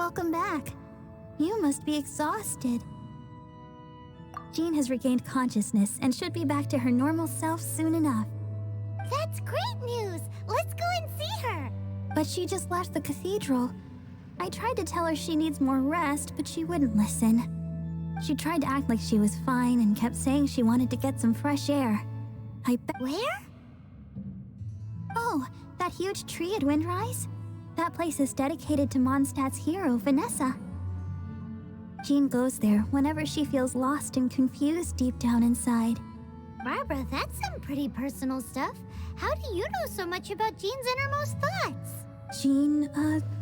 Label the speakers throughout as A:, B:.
A: welcome back. You must be exhausted. Jean has regained consciousness and should be back to her normal self soon enough.
B: That's great news! Let's go and see her!
A: But she just left the cathedral. I tried to tell her she needs more rest, but she wouldn't listen. She tried to act like she was fine and kept saying she wanted to get some fresh air.
B: Where?
A: Oh, that huge tree at Windrise? That place is dedicated to Mondstadt's hero, Vanessa. Jean goes there whenever she feels lost and confused deep down inside.
B: Barbara, that's some pretty personal stuff. How do you know so much about Jean's innermost thoughts?
A: Jean,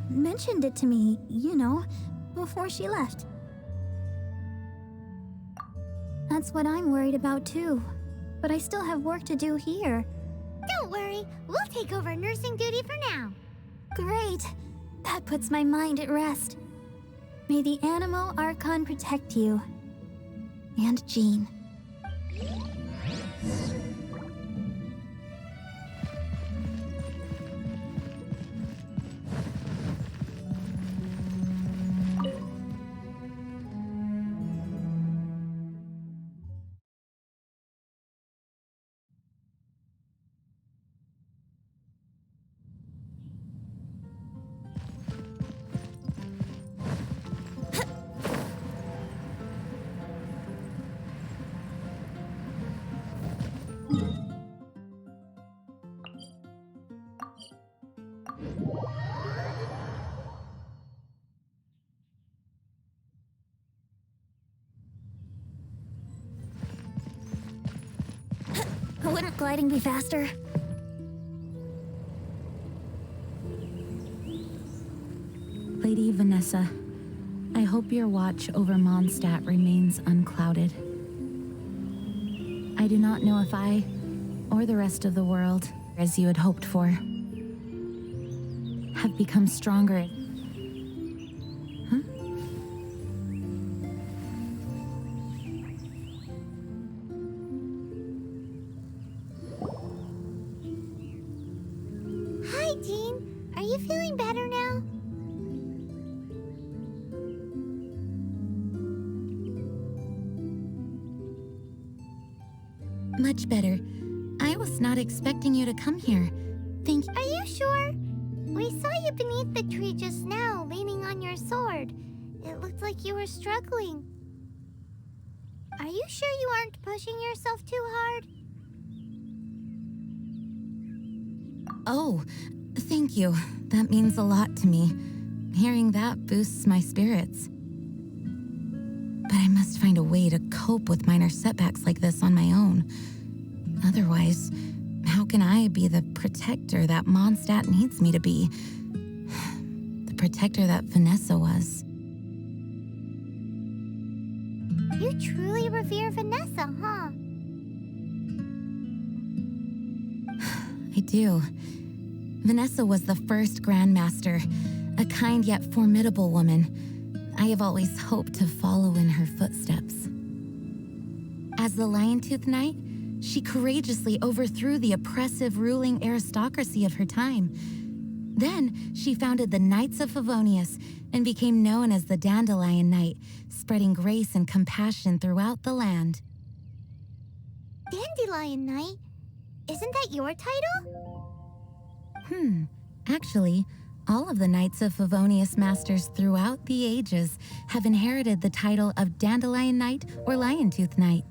A: mentioned it to me, before she left. That's what I'm worried about too. But I still have work to do here.
B: Don't worry, we'll take over nursing duty for now.
A: Great! That puts my mind at rest. May the Animo Archon protect you. And Jean. Wouldn't gliding be faster?
C: Lady Vanessa, I hope your watch over Mondstadt remains unclouded. I do not know if I, or the rest of the world, as you had hoped for, have become stronger.
B: Hi, Jean. Are you feeling better now?
C: Much better. I was not expecting you to come here. Thank you.
B: Are you sure? We saw you beneath the tree just now, leaning on your sword. It looked like you were struggling. Are you sure you aren't pushing yourself too hard?
C: Oh, thank you. That means a lot to me. Hearing that boosts my spirits. But I must find a way to cope with minor setbacks like this on my own. Otherwise, how can I be the protector that Mondstadt needs me to be? The protector that Vanessa was.
B: You truly revere Vanessa, huh?
C: I do. Vanessa was the first Grandmaster, a kind yet formidable woman. I have always hoped to follow in her footsteps. As the Lion-Tooth Knight, she courageously overthrew the oppressive ruling aristocracy of her time. Then, she founded the Knights of Favonius and became known as the Dandelion Knight, spreading grace and compassion throughout the land.
B: Dandelion Knight? Isn't that your title?
C: Actually, all of the Knights of Favonius Masters throughout the ages have inherited the title of Dandelion Knight or Lion-Tooth Knight.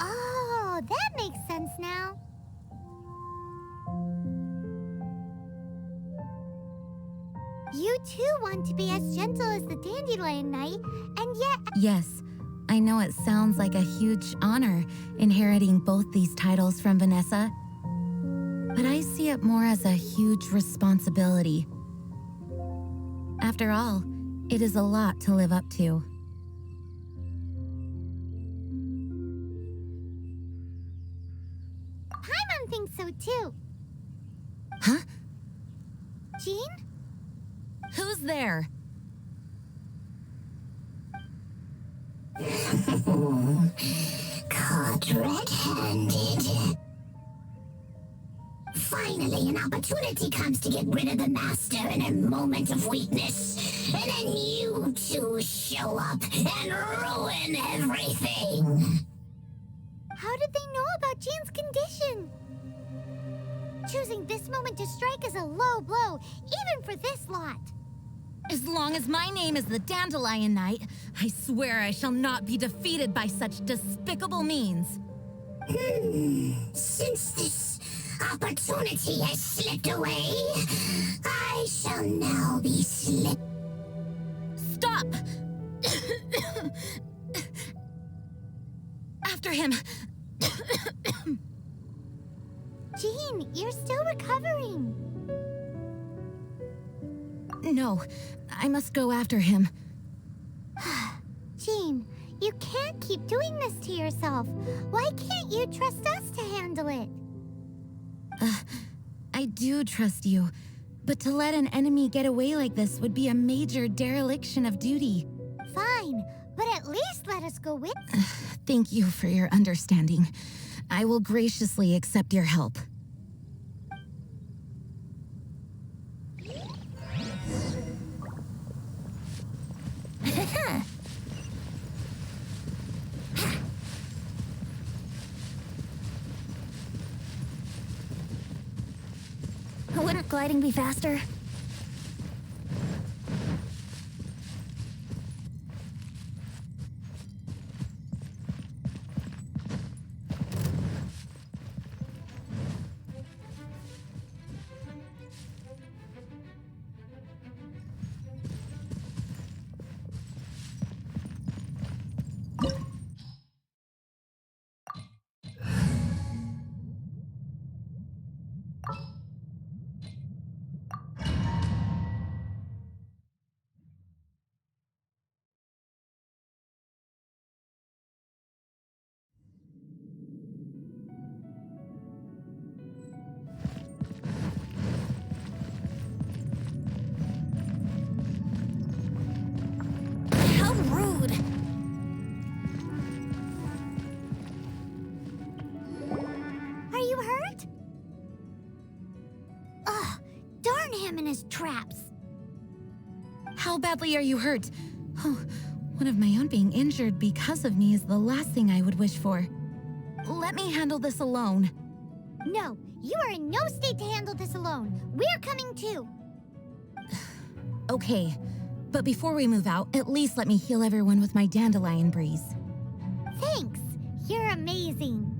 B: Oh, that makes sense now. You too want to be as gentle as the Dandelion Knight, and yet...
C: Yes, I know it sounds like a huge honor inheriting both these titles from Vanessa, but I see it more as a huge responsibility. After all, it is a lot to live up to.
B: Paimon thinks so too.
C: Huh?
B: Jean?
C: Who's there?
D: Caught red-handed. finally an opportunity comes to get rid of the master in a moment of weakness, and then you two show up and ruin everything.
B: How did they know about Jean's condition? Choosing this moment to strike is a low blow, even for this lot.
C: As long as my name is the Dandelion Knight, I swear I shall not be defeated by such despicable means.
D: Since this opportunity has slipped away, I shall now be slipped.
C: Stop! After him!
B: Jean, you're still recovering.
C: No, I must go after him.
B: Jean, you can't keep doing this to yourself. Why can't you trust us to handle it?
C: I do trust you, but to let an enemy get away like this would be a major dereliction of duty.
B: Fine, but at least let us go with.
C: Thank you for your understanding. I will graciously accept your help.
A: Wouldn't gliding be faster?
B: Traps.
C: How badly are you hurt? Oh, one of my own being injured because of me is the last thing I would wish for. Let me handle this alone.
B: No, you are in no state to handle this alone. We're coming too.
C: Okay, but before we move out, at least let me heal everyone with my dandelion breeze.
B: Thanks. You're amazing.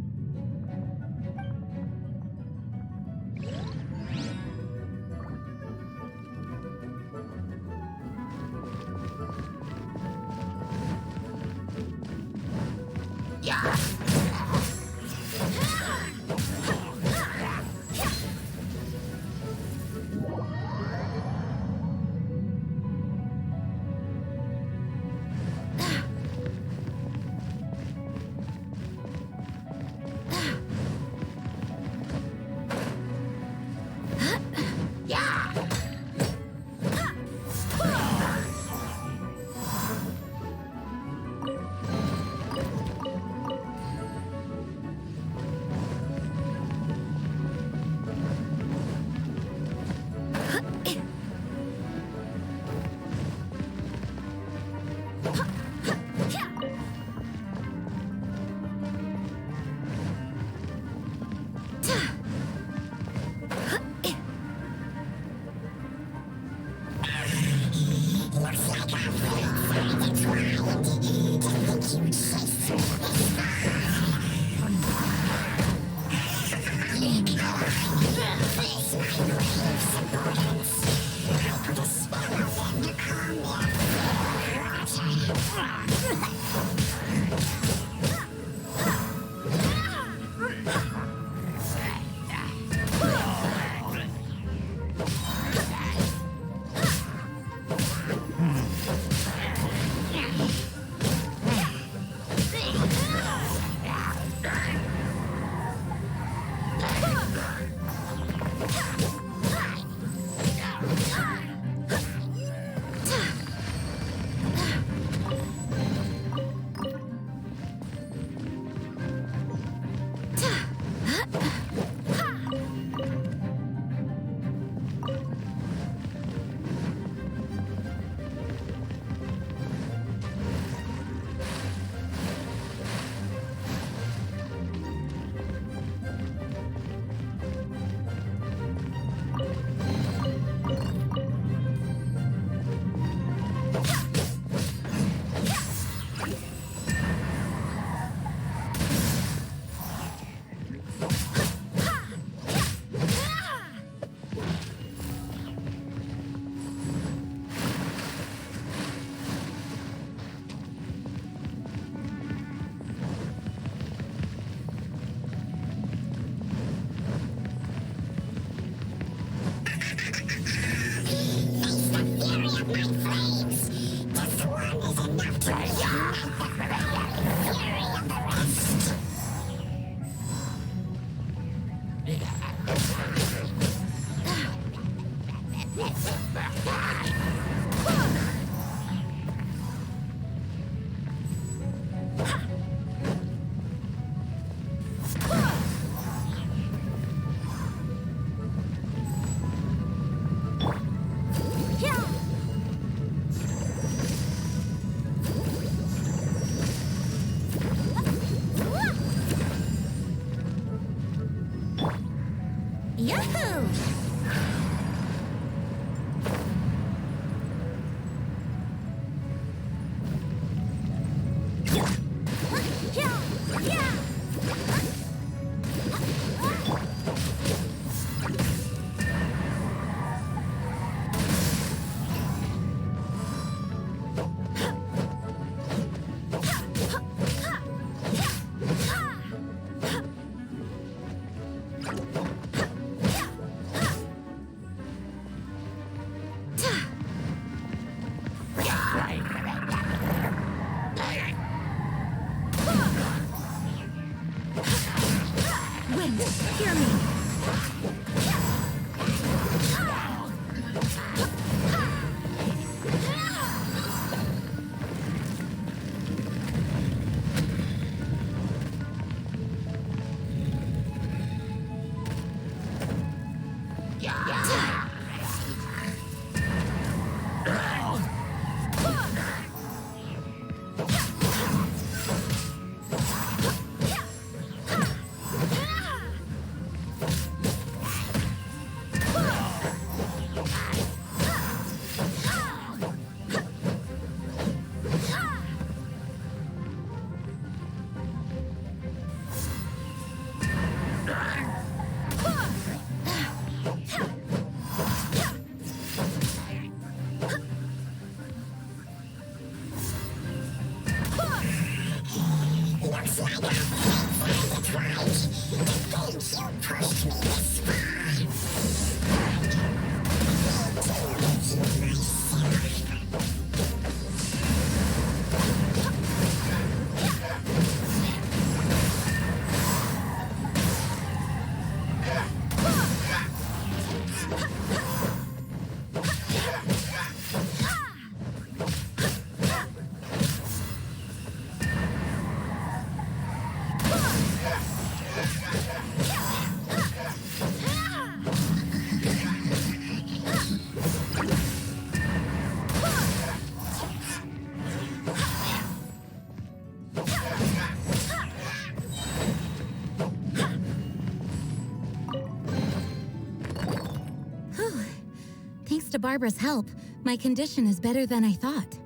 C: Barbara's help, my condition is better than I thought.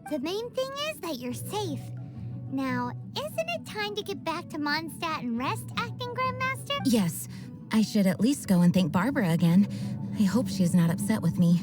B: The main thing is that you're safe. Now, isn't it time to get back to Mondstadt and rest, Acting Grandmaster?
C: Yes, I should at least go and thank Barbara again. I hope she's not upset with me.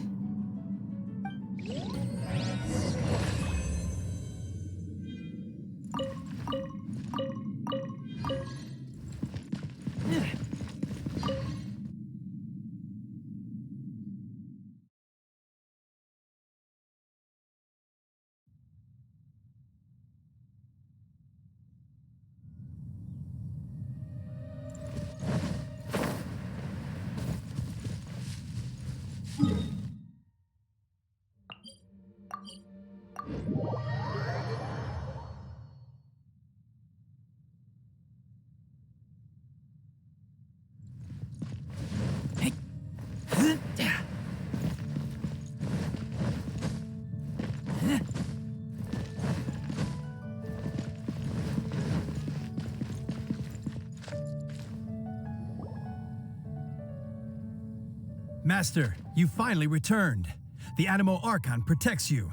E: Master, you finally returned. The Animo Archon protects you.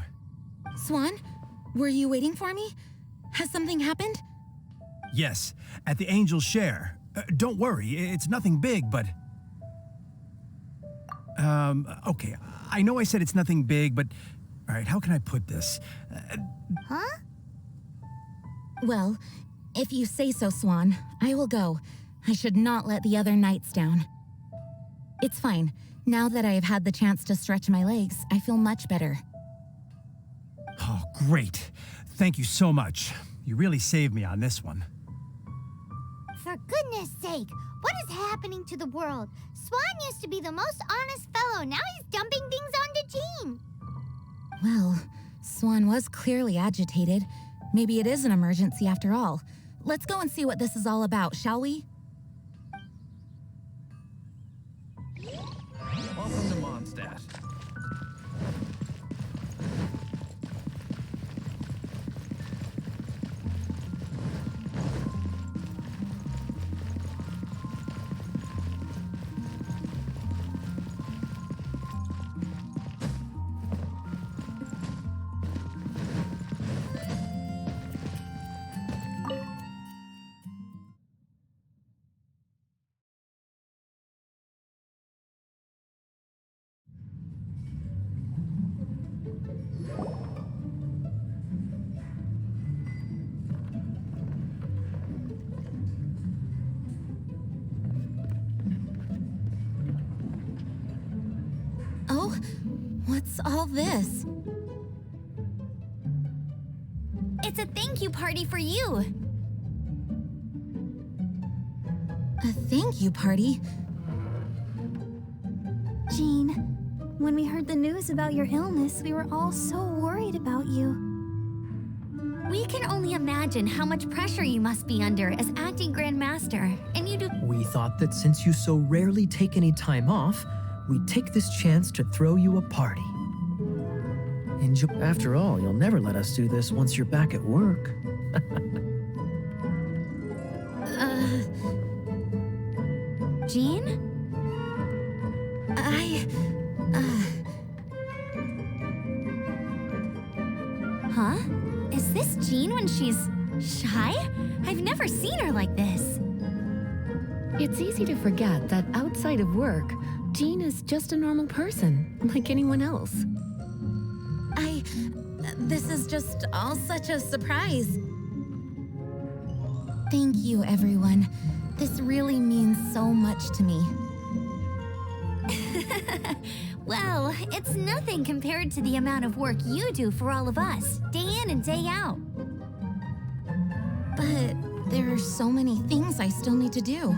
C: Swan, were you waiting for me? Has something happened?
E: Yes, at the Angel's Share. Don't worry, it's nothing big, but... okay, I know I said it's nothing big, but... Alright, how can I put this?
B: Huh?
C: Well, if you say so, Swan, I will go. I should not let the other knights down. It's fine. Now that I have had the chance to stretch my legs, I feel much better.
E: Oh, great. Thank you so much. You really saved me on this one.
B: For goodness sake, what is happening to the world? Swan used to be the most honest fellow. Now he's dumping things onto Jean.
C: Well, Swan was clearly agitated. Maybe it is an emergency after all. Let's go and see what this is all about, shall we?
E: Welcome to Mondstadt.
C: Oh, what's all this?
A: It's a thank you party for you.
C: A thank you party?
A: Jean, when we heard the news about your illness, we were all so worried about you.
F: We can only imagine how much pressure you must be under as acting Grand Master, and you do.
G: We thought that since you so rarely take any time off, we'd take this chance to throw you a party. And after all, you'll never let us do this once you're back at work.
F: Jean? Huh? Is this Jean when she's shy? I've never seen her like this.
H: It's easy to forget that outside of work, Jean is just a normal person, like anyone else.
C: This is just all such a surprise. Thank you, everyone. This really means so much to me.
F: Well, it's nothing compared to the amount of work you do for all of us, day in and day out.
C: But there are so many things I still need to do.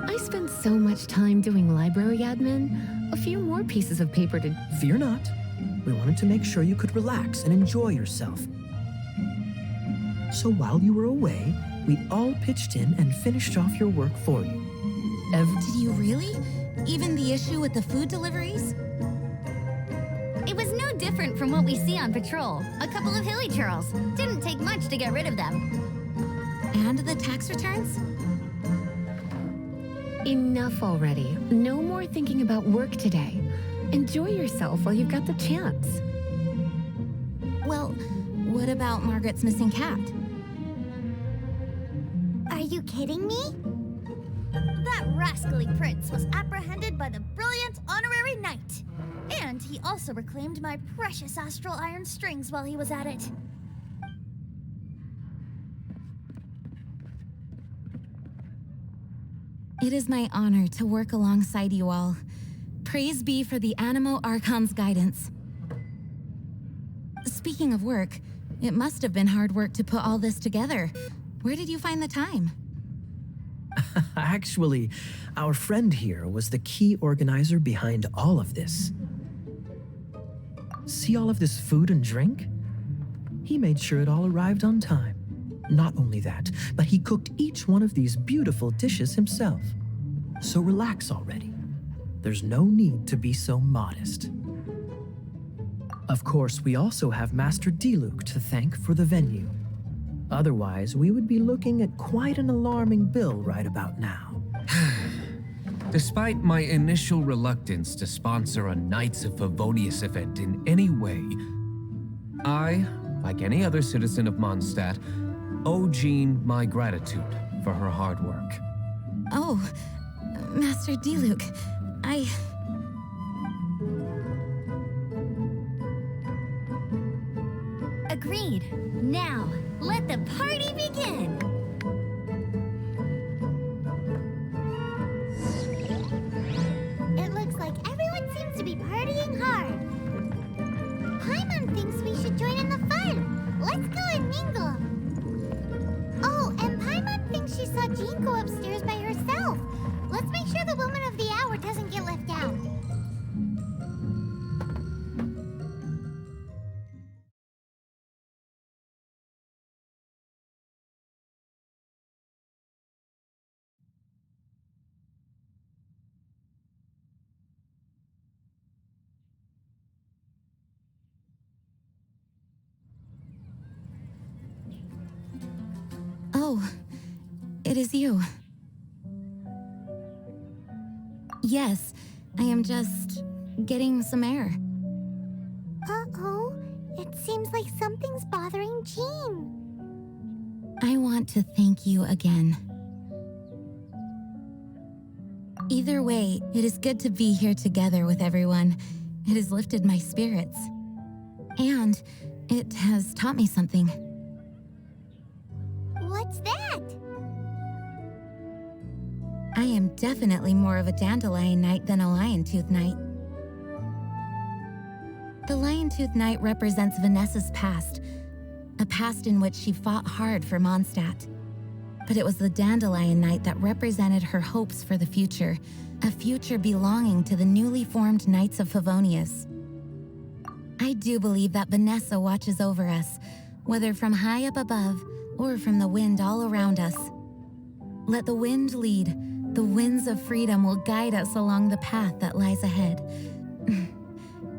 H: I spent so much time doing library admin, a few more pieces of paper to...
G: Fear not. We wanted to make sure you could relax and enjoy yourself. So while you were away, we all pitched in and finished off your work for you.
C: Did you really? Even the issue with the food deliveries?
F: It was no different from what we see on patrol. A couple of hilly churls. Didn't take much to get rid of them.
C: And the tax returns?
H: Enough already. No more thinking about work today. Enjoy yourself while you've got the chance.
C: Well, what about Margaret's missing cat?
B: Are you kidding me?
F: That rascally prince was apprehended by the brilliant honorary knight. And he also reclaimed my precious astral iron strings while he was at it.
C: It is my honor to work alongside you all. Praise be for the Animo Archon's guidance. Speaking of work, it must have been hard work to put all this together. Where did you find the time?
G: Actually, our friend here was the key organizer behind all of this. See all of this food and drink? He made sure it all arrived on time. Not only that, but he cooked each one of these beautiful dishes himself. So relax already. There's no need to be so modest. Of course, we also have Master Diluc to thank for the venue. Otherwise, we would be looking at quite an alarming bill right about now.
I: Despite my initial reluctance to sponsor a Knights of Favonius event in any way, I, like any other citizen of Mondstadt, owe Jean my gratitude for her hard work.
C: Oh, Master Diluc,
F: Agreed. Now, let the party begin!
B: It looks like everyone seems to be partying hard. Paimon thinks we should join in the fun. Let's go and mingle. Oh, and Paimon thinks she saw Jean go upstairs by herself. Let's make sure the woman of the hour doesn't get left out.
C: Oh, it is you. Yes, I am just getting some air.
B: Uh-oh. It seems like something's bothering Jean.
C: I want to thank you again. Either way, it is good to be here together with everyone. It has lifted my spirits. And it has taught me something.
B: What's that?
C: I am definitely more of a Dandelion Knight than a Lion-Tooth Knight. The Lion-Tooth Knight represents Vanessa's past, a past in which she fought hard for Mondstadt. But it was the Dandelion Knight that represented her hopes for the future, a future belonging to the newly formed Knights of Favonius. I do believe that Vanessa watches over us, whether from high up above or from the wind all around us. Let the wind lead. The winds of freedom will guide us along the path that lies ahead.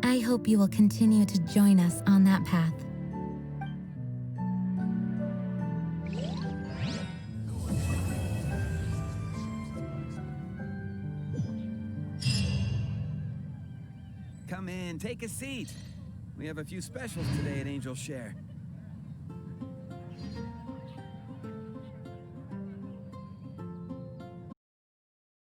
C: I hope you will continue to join us on that path.
J: Come in, take a seat. We have a few specials today at Angel Share.